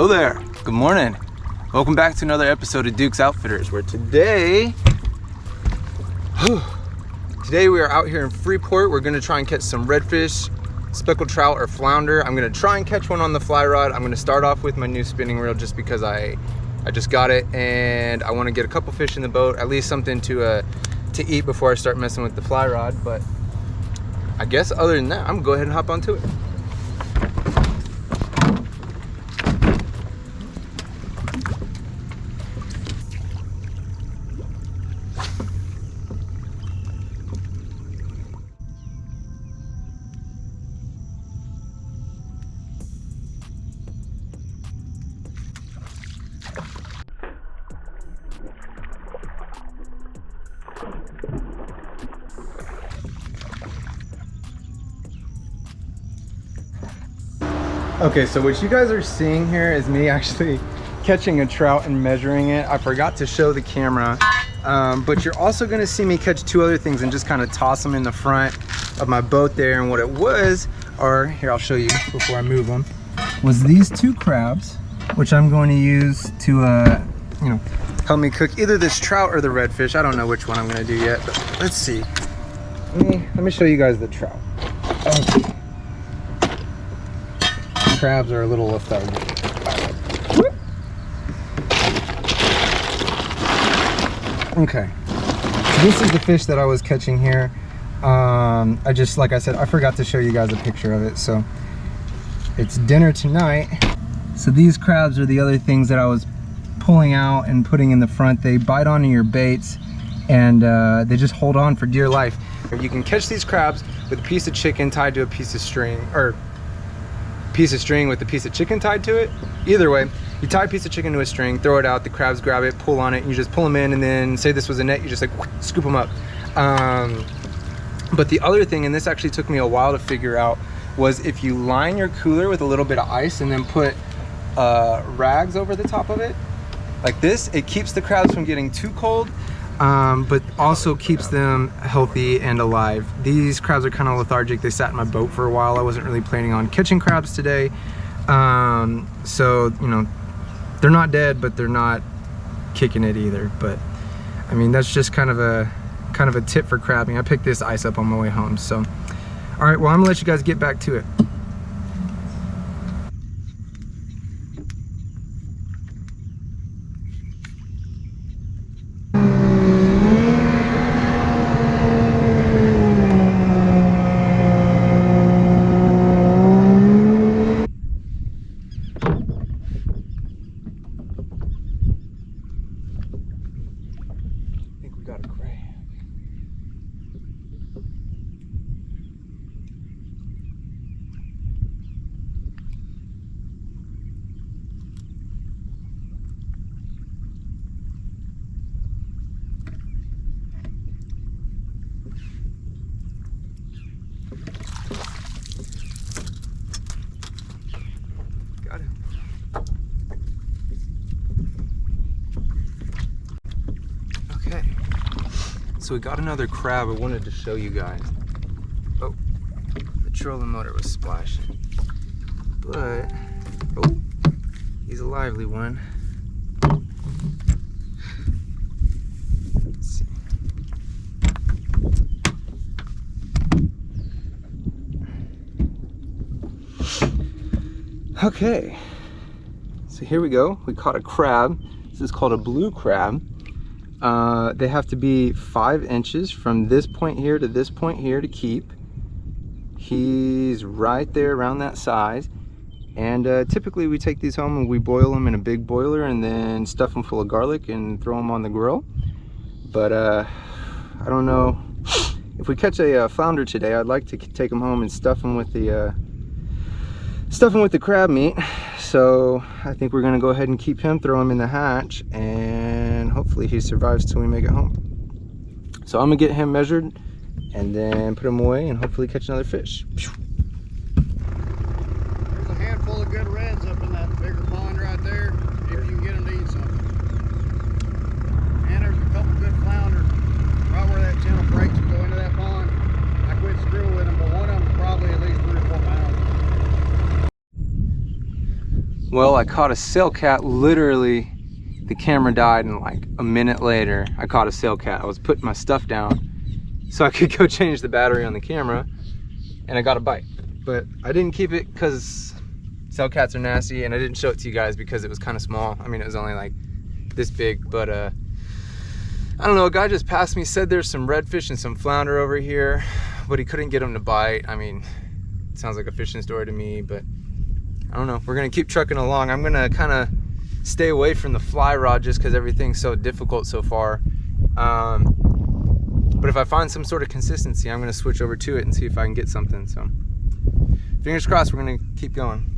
Hello there, good morning. Welcome back to another episode of Duke's Outfitters, where today we are out here in Freeport. We're gonna try and catch some redfish, speckled trout, or flounder. I'm gonna try and catch one on the fly rod. I'm gonna start off with my new spinning reel just because I just got it and I wanna get a couple fish in the boat, at least something to eat before I start messing with the fly rod. But I guess other than that, I'm gonna go ahead and hop onto it. Okay, so what you guys are seeing here is me actually catching a trout and measuring it. I forgot to show the camera, but you're also gonna see me catch two other things and just kind of toss them in the front of my boat there. And what it was, or here, I'll show you before I move them, was these two crabs, which I'm going to use to, you know, help me cook either this trout or the redfish. I don't know which one I'm gonna do yet, but let's see. Let me show you guys the trout. Okay. Crabs are a little lethargic. Okay, this is the fish that I was catching here. Like I said, I forgot to show you guys a picture of it, so it's dinner tonight. So these crabs are the other things that I was pulling out and putting in the front. They bite onto your baits and they just hold on for dear life. You can catch these crabs with a piece of chicken tied to a piece of string, or piece of string with a piece of chicken tied to it. Either way, you tie a piece of chicken to a string, throw it out, the crabs grab it, pull on it, and you just pull them in, and then say this was a net, you just like scoop them up. But the other thing, and this actually took me a while to figure out, was if you line your cooler with a little bit of ice and then put rags over the top of it like this, it keeps the crabs from getting too cold, but also keeps them healthy and alive. These crabs are kind of lethargic. They sat in my boat for a while. I wasn't really planning on catching crabs today. So, you know, they're not dead, but they're not kicking it either. But I mean, that's just kind of a tip for crabbing. I picked this ice up on my way home. So, all right, well, I'm gonna let you guys get back to it. Okay, so we got another crab I wanted to show you guys. Oh, the trolling motor was splashing. But, oh, he's a lively one. Let's see. Okay, so here we go. We caught a crab. This is called a blue crab. They have to be 5 inches from this point here to this point here to keep. He's right there around that size. And typically we take these home and we boil them in a big boiler and then stuff them full of garlic and throw them on the grill. But I don't know. If we catch a flounder today, I'd like to take them home and stuff them with the crab meat. So I think we're gonna go ahead and keep him, throw him in the hatch, and hopefully he survives till we make it home. So I'm gonna get him measured and then put him away and hopefully catch another fish. There's a handful of good reds up in that bigger pond right there, if you can get them to eat something. And there's a couple good flounder right where that channel breaks and go into that pond. I quit screwing with them, but one of them probably at least 3 or 4 pounds. Well, I caught a sailcat. Literally, the camera died, and like a minute later, I caught a sailcat. I was putting my stuff down so I could go change the battery on the camera, and I got a bite. But I didn't keep it because sailcats are nasty, and I didn't show it to you guys because it was kind of small. I mean, it was only like this big, but I don't know, a guy just passed me, said there's some redfish and some flounder over here, but he couldn't get them to bite. I mean, it sounds like a fishing story to me, but I don't know. We're gonna keep trucking along. I'm gonna kind of stay away from the fly rod just because everything's so difficult so far. But if I find some sort of consistency, I'm gonna switch over to it and see if I can get something. So fingers crossed, we're gonna keep going.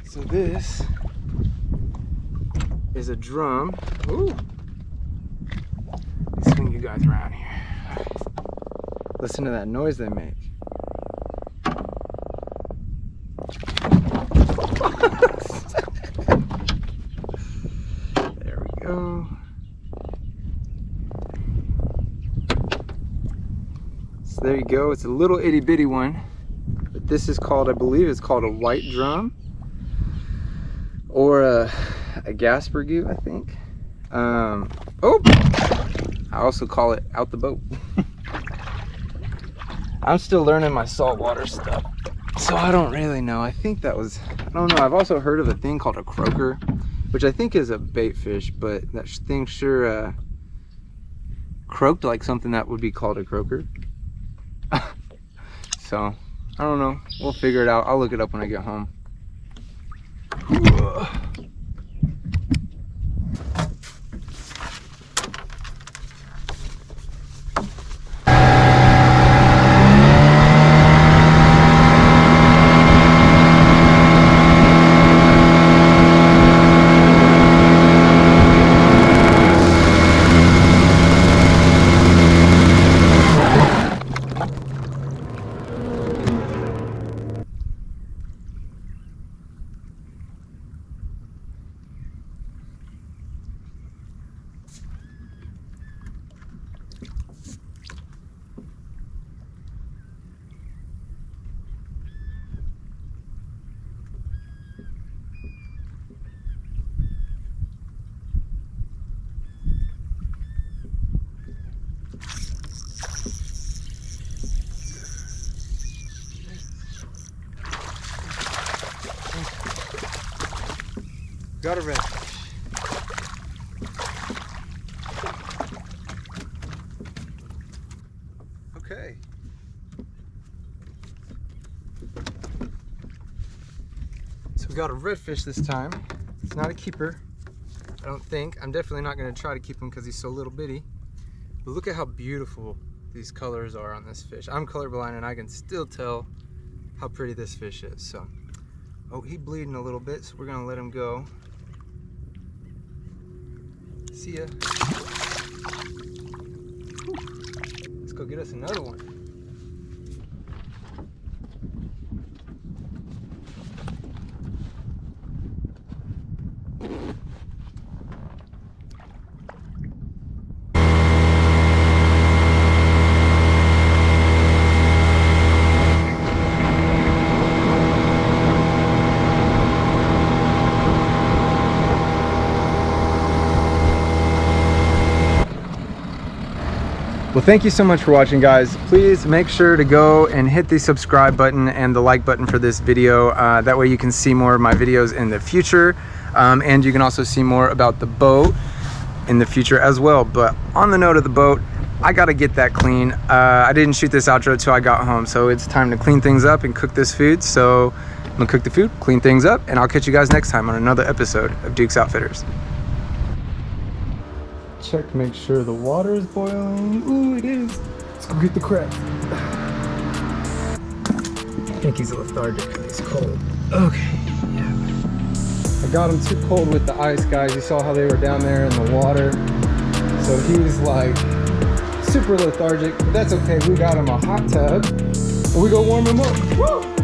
So this is a drum. Ooh. Let's swing you guys around here. Listen to that noise they make. There we go. So there you go. It's a little itty bitty one. But this is called, I believe it's called a white drum. Or a gaspergoot, I think. Oh! I also call it out the boat. I'm still learning my saltwater stuff, so I don't really know. I think that was, I don't know. I've also heard of a thing called a croaker, which I think is a bait fish, but that thing sure croaked like something that would be called a croaker. So, I don't know. We'll figure it out. I'll look it up when I get home. Got a redfish. Okay. So we got a redfish this time. It's not a keeper, I don't think. I'm definitely not going to try to keep him because he's so little bitty. But look at how beautiful these colors are on this fish. I'm colorblind and I can still tell how pretty this fish is. So, oh, he's bleeding a little bit, so we're going to let him go. See ya. Whew. Let's go get us another one. Well, thank you so much for watching, guys. Please make sure to go and hit the subscribe button and the like button for this video. That way you can see more of my videos in the future. And you can also see more about the boat in the future as well. But on the note of the boat, I gotta get that clean. I didn't shoot this outro till I got home, so it's time to clean things up and cook this food. So I'm gonna cook the food, clean things up, and I'll catch you guys next time on another episode of Duke's Outfitters. Check to make sure the water is boiling. Ooh, it is. Let's go get the crab. I think he's lethargic because he's cold. Okay, yeah. I got him too cold with the ice, guys. You saw how they were down there in the water. So he's like super lethargic, but that's okay. We got him a hot tub and we go warm him up. Woo!